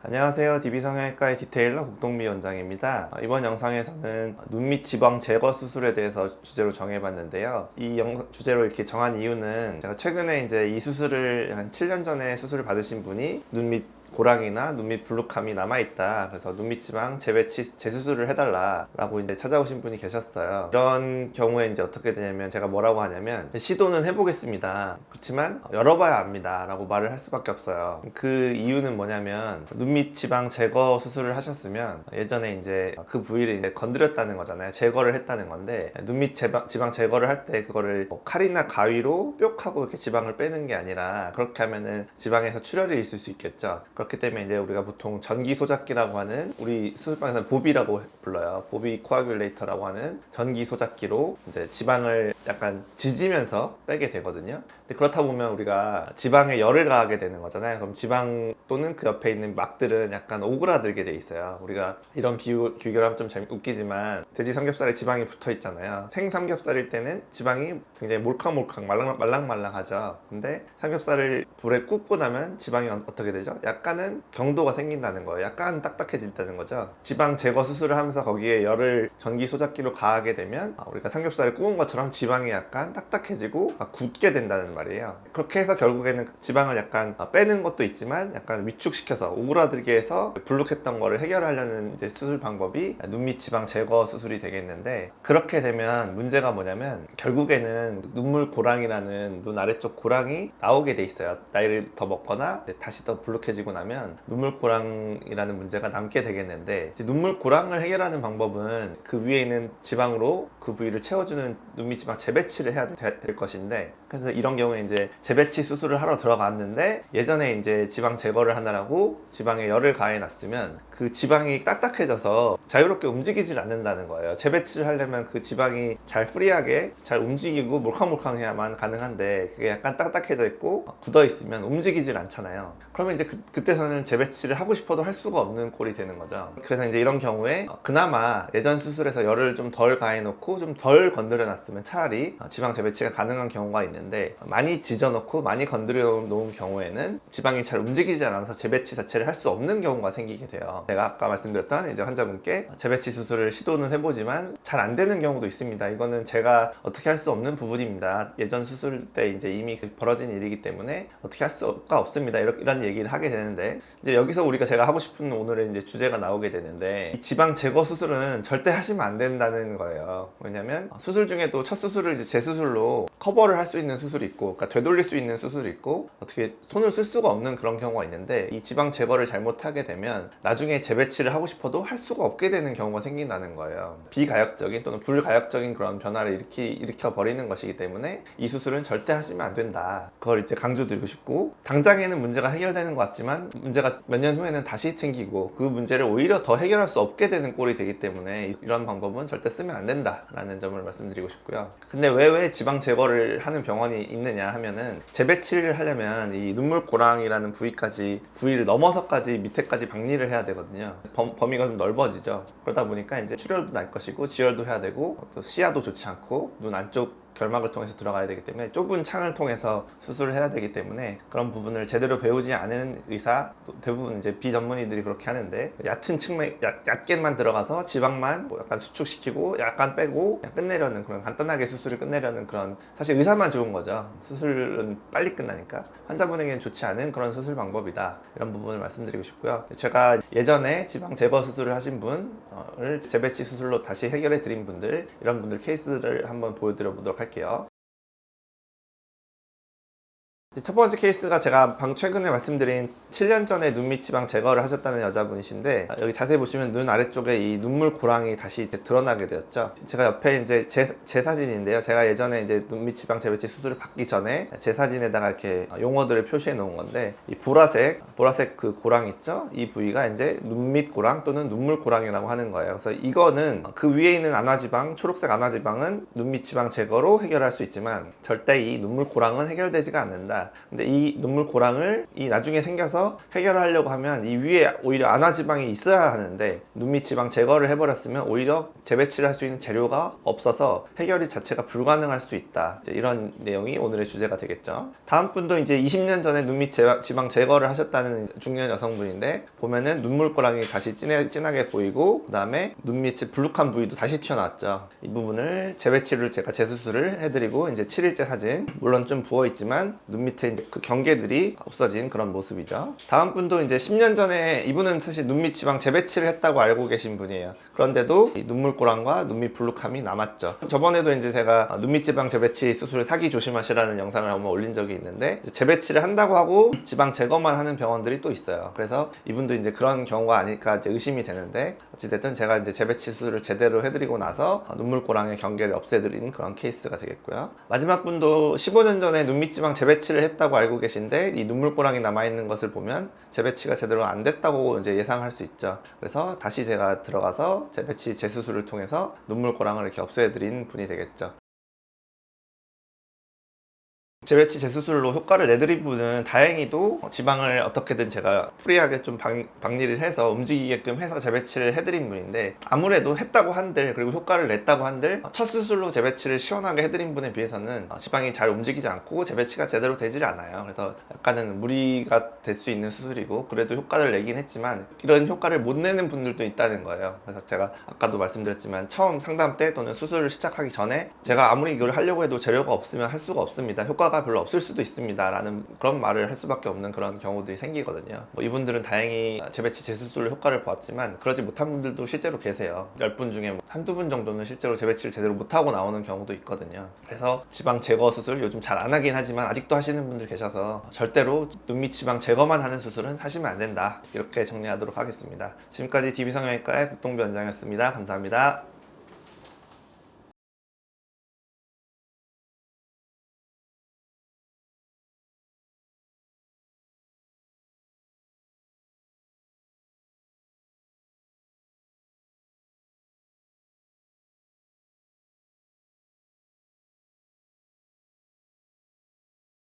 안녕하세요. DB성형외과의 디테일러 국동미 원장입니다. 이번 영상에서는 눈 밑 지방 제거 수술에 대해서 주제로 정해봤는데요. 이 주제로 이렇게 정한 이유는 제가 최근에 이제 이 수술을 한 7년 전에 수술을 받으신 분이 눈 밑 고랑이나 눈밑 블룩함이 남아있다. 그래서 눈밑 지방 재배치 재수술을 해달라라고 이제 찾아오신 분이 계셨어요. 이런 경우에 이제 어떻게 되냐면 제가 뭐라고 하냐면 시도는 해보겠습니다. 그렇지만 열어봐야 압니다라고 말을 할 수밖에 없어요. 그 이유는 뭐냐면 눈밑 지방 제거 수술을 하셨으면 예전에 이제 그 부위를 이제 건드렸다는 거잖아요. 제거를 했다는 건데 눈밑 지방 제거를 할 때 그거를 뭐 칼이나 가위로 뾱 하고 이렇게 지방을 빼는 게 아니라 그렇게 하면은 지방에서 출혈이 있을 수 있겠죠. 그렇기 때문에 이제 우리가 보통 전기 소작기라고 하는, 우리 수술방에서는 보비라고 불러요. 보비 코아귤레이터라고 하는 전기 소작기로 이제 지방을 약간 지지면서 빼게 되거든요. 근데 그렇다 보면 우리가 지방에 열을 가하게 되는 거잖아요. 그럼 지방 또는 그 옆에 있는 막들은 약간 오그라들게 돼 있어요. 우리가 이런 비교를 하면 좀 웃기지만 돼지 삼겹살에 지방이 붙어 있잖아요. 생 삼겹살일 때는 지방이 굉장히 몰캉몰캉 말랑말랑하죠. 근데 삼겹살을 불에 굽고 나면 지방이 어떻게 되죠? 약간은 경도가 생긴다는 거예요. 약간 딱딱해진다는 거죠. 지방 제거 수술을 하면서 거기에 열을 전기 소작기로 가하게 되면 우리가 삼겹살을 구운 것처럼 지방이 약간 딱딱해지고 굳게 된다는 말이에요. 그렇게 해서 결국에는 지방을 약간 빼는 것도 있지만 약간 위축시켜서 오그라들게 해서 불룩했던 거를 해결하려는 이제 수술 방법이 눈밑 지방 제거 수술이 되겠는데, 그렇게 되면 문제가 뭐냐면 결국에는 눈물 고랑이라는 눈 아래쪽 고랑이 나오게 돼 있어요. 나이를 더 먹거나 다시 더 불룩해지고 나면 눈물 고랑이라는 문제가 남게 되겠는데, 이제 눈물 고랑을 해결하는 방법은 그 위에 있는 지방으로 그 부위를 채워주는 눈밑 지방 재배치를 해야 될 것인데, 그래서 이런 경우에 이제 재배치 수술을 하러 들어갔는데 예전에 이제 지방 제거를 하느라고 지방에 열을 가해 놨으면 그 지방이 딱딱해져서 자유롭게 움직이질 않는다는 거예요. 재배치를 하려면 그 지방이 잘 프리하게 잘 움직이고 몰캉몰캉해야만 가능한데 그게 약간 딱딱해져 있고 굳어 있으면 움직이질 않잖아요. 그러면 이제 그때서는 재배치를 하고 싶어도 할 수가 없는 꼴이 되는 거죠. 그래서 이제 이런 경우에 그나마 예전 수술에서 열을 좀 덜 가해 놓고 좀 덜 건드려 놨으면 차라리 지방 재배치가 가능한 경우가 있는데, 많이 지져 놓고 많이 건드려 놓은 경우에는 지방이 잘 움직이지 않아서 재배치 자체를 할 수 없는 경우가 생기게 돼요. 제가 아까 말씀드렸던 이제 환자분께 재배치 수술을 시도는 해보지만 잘 안 되는 경우도 있습니다. 이거는 제가 어떻게 할 수 없는 부분입니다. 예전 수술 때 이제 이미 벌어진 일이기 때문에 어떻게 할 수가 없습니다. 이런 얘기를 하게 되는데, 이제 여기서 우리가 제가 하고 싶은 오늘의 이제 주제가 나오게 되는데, 이 지방 제거 수술은 절대 하시면 안 된다는 거예요. 왜냐면 수술 중에도 첫 수술을 이제 재수술로 커버를 할 수 있는 수술이 있고, 그러니까 되돌릴 수 있는 수술이 있고, 어떻게 손을 쓸 수가 없는 그런 경우가 있는데, 이 지방 제거를 잘못하게 되면 나중에 재배치를 하고 싶어도 할 수가 없게 되는 경우가 생긴다는 거예요. 비가역적인 또는 불가역적인 그런 변화를 일으켜 버리는 것이기 때문에 이 수술은 절대 하시면 안 된다. 그걸 이제 강조드리고 싶고, 당장에는 문제가 해결되는 것 같지만 문제가 몇 년 후에는 다시 생기고 그 문제를 오히려 더 해결할 수 없게 되는 꼴이 되기 때문에 이런 방법은 절대 쓰면 안 된다라는 점을 말씀드리고 싶고요. 근데 왜 지방 제거를 하는 병원이 있느냐 하면은, 재배치를 하려면 이 눈물 고랑이라는 부위를 넘어서까지 밑에까지 박리를 해야 되거든요. 범위가 좀 넓어지죠. 그러다 보니까 이제 출혈도 날 것이고 지혈도 해야 되고 또 시야도 좋지 않고 눈 안쪽 결막을 통해서 들어가야 되기 때문에 좁은 창을 통해서 수술을 해야 되기 때문에 그런 부분을 제대로 배우지 않은 의사, 대부분 이제 비전문의들이 그렇게 하는데, 얕은 측면, 얕게만 들어가서 지방만 약간 수축시키고 약간 빼고 그냥 끝내려는, 그런 간단하게 수술을 끝내려는 그런, 사실 의사만 좋은 거죠. 수술은 빨리 끝나니까 환자분에게는 좋지 않은 그런 수술 방법이다. 이런 부분을 말씀드리고 싶고요. 제가 예전에 지방 제거 수술을 하신 분을 재배치 수술로 다시 해결해 드린 분들, 이런 분들 케이스를 한번 보여드려 보도록 할게요. 첫 번째 케이스가 제가 최근에 말씀드린 7년 전에 눈밑 지방 제거를 하셨다는 여자분이신데, 여기 자세히 보시면 눈 아래쪽에 이 눈물 고랑이 다시 드러나게 되었죠. 제가 옆에 이제 제 사진인데요. 제가 예전에 이제 눈밑 지방 재배치 수술을 받기 전에 제 사진에다가 이렇게 용어들을 표시해 놓은 건데, 이 보라색 그 고랑 있죠? 이 부위가 이제 눈밑 고랑 또는 눈물 고랑이라고 하는 거예요. 그래서 이거는 그 위에 있는 안화지방, 초록색 안화지방은 눈밑 지방 제거로 해결할 수 있지만 절대 이 눈물 고랑은 해결되지가 않는다. 있습니다. 근데 이 눈물고랑을 나중에 생겨서 해결하려고 하면 이 위에 오히려 안화지방이 있어야 하는데 눈밑 지방 제거를 해버렸으면 오히려 재배치를 할 수 있는 재료가 없어서 해결이 자체가 불가능할 수 있다. 이런 내용이 오늘의 주제가 되겠죠. 다음 분도 이제 20년 전에 눈밑 지방 제거를 하셨다는 중년 여성분인데, 보면은 눈물고랑이 다시 진하게 보이고 그 다음에 눈밑이 불룩한 부위도 다시 튀어나왔죠. 이 부분을 재배치를 제가 재수술을 해드리고 이제 7일째 사진, 물론 좀 부어있지만 눈 밑에 이제 그 경계들이 없어진 그런 모습이죠. 다음 분도 이제 10년 전에, 이분은 사실 눈밑 지방 재배치를 했다고 알고 계신 분이에요. 그런데도 이 눈물고랑과 눈밑 불룩함이 남았죠. 저번에도 이제 제가 눈밑 지방 재배치 수술 사기 조심하시라는 영상을 한번 올린 적이 있는데, 재배치를 한다고 하고 지방 제거만 하는 병원들이 또 있어요. 그래서 이분도 이제 그런 경우가 아닐까 이제 의심이 되는데, 어찌됐든 제가 이제 재배치 수술을 제대로 해드리고 나서 눈물고랑의 경계를 없애드린 그런 케이스가 되겠고요. 마지막 분도 15년 전에 눈밑 지방 재배치를 했다고 알고 계신데, 이 눈물고랑이 남아있는 것을 보면 재배치가 제대로 안 됐다고 이제 예상할 수 있죠. 그래서 다시 제가 들어가서 재배치 재수술을 통해서 눈물고랑을 이렇게 없애드린 분이 되겠죠. 재배치 재수술로 효과를 내드린 분은 다행히도 지방을 어떻게든 제가 프리하게 좀 박리를 해서 움직이게끔 해서 재배치를 해드린 분인데, 아무래도 했다고 한들, 그리고 효과를 냈다고 한들 첫 수술로 재배치를 시원하게 해드린 분에 비해서는 지방이 잘 움직이지 않고 재배치가 제대로 되질 않아요. 그래서 약간은 무리가 될 수 있는 수술이고, 그래도 효과를 내긴 했지만 이런 효과를 못 내는 분들도 있다는 거예요. 그래서 제가 아까도 말씀드렸지만 처음 상담 때 또는 수술을 시작하기 전에 제가 아무리 이걸 하려고 해도 재료가 없으면 할 수가 없습니다. 효과가 별로 없을 수도 있습니다 라는 그런 말을 할 수밖에 없는 그런 경우들이 생기거든요. 이분들은 다행히 재배치 재수술로 효과를 보았지만 그러지 못한 분들도 실제로 계세요. 10분 중에 한두 분 정도는 실제로 재배치를 제대로 못하고 나오는 경우도 있거든요. 그래서 지방 제거 수술 요즘 잘 안 하긴 하지만 아직도 하시는 분들 계셔서 절대로 눈밑 지방 제거만 하는 수술은 하시면 안 된다, 이렇게 정리하도록 하겠습니다. 지금까지 DB성형외과의 국동비 원장이었습니다. 감사합니다.